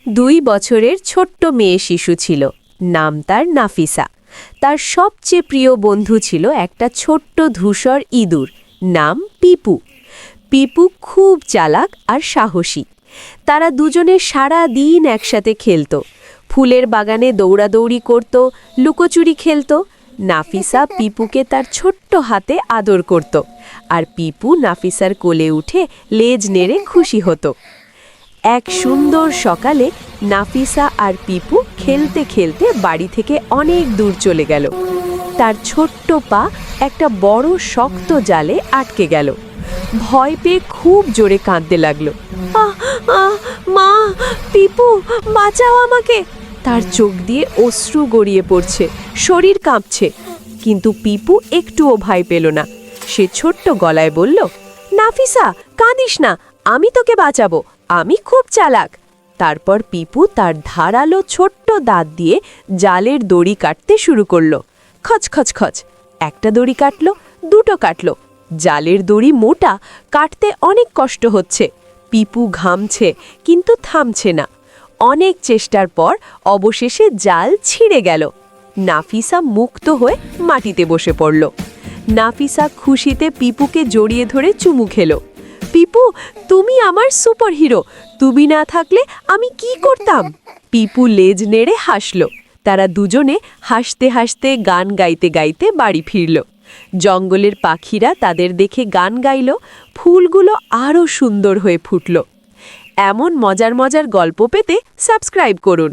2 বছরের ছোট্ট মেয়ে শিশু ছিল। নাম তার নাফিসা। তার সবচেয়ে প্রিয় বন্ধু ছিল একটা ছোট্ট ধূসর ইঁদুর, নাম পিপু। পিপু খুব চালাক আর সাহসী। তারা দুজনে সারা দিন একসাথে খেলত, ফুলের বাগানে দৌড়াদৌড়ি করত, লুকোচুরি খেলত। নাফিসা পিপুকে তার ছোট্ট হাতে আদর করত, আর পিপু নাফিসার কোলে উঠে লেজ নেড়ে খুশি হতো। এক সুন্দর সকালে নাফিসা আর পিপু খেলতে খেলতে বাড়ি থেকে অনেক দূর চলে গেল। তার ছোট্ট পা একটা বড় শক্ত জালে আটকে গেল। ভয় পেয়ে খুব জোরে কাঁদতে লাগলো। আহ আহ মা, পিপু, বাঁচাও আমাকে! তার চোখ দিয়ে অশ্রু গড়িয়ে পড়ছে, শরীর কাঁপছে। কিন্তু পিপু একটুও ভয় পেল না। সে ছোট্ট গলায় বলল, নাফিসা, কাঁদিস না, আমি তোকে বাঁচাবো, আমি খুব চালাক। তারপর পিপু তার ধারালো ছোট্ট দাঁত দিয়ে জালের দড়ি কাটতে শুরু করলো। খচ খচ খচ, একটা দড়ি কাটলো, দুটো কাটলো। জালের দড়ি মোটা, কাটতে অনেক কষ্ট হচ্ছে। পিপু ঘামছে, কিন্তু থামছে না। অনেক চেষ্টার পর অবশেষে জাল ছিঁড়ে গেল। নাফিসা মুক্ত হয়ে মাটিতে বসে পড়ল। নাফিসা খুশিতে পিপুকে জড়িয়ে ধরে চুমু খেলো। পিপু, তুমি আমার সুপার হিরো, তুমি না থাকলে আমি কি করতাম? পিপু লেজ নেড়ে হাসল। তারা দুজনে হাসতে হাসতে গান গাইতে গাইতে বাড়ি ফিরল। জঙ্গলের পাখিরা তাদের দেখে গান গাইল, ফুলগুলো আরও সুন্দর হয়ে ফুটল। এমন মজার মজার গল্প পেতে সাবস্ক্রাইব করুন।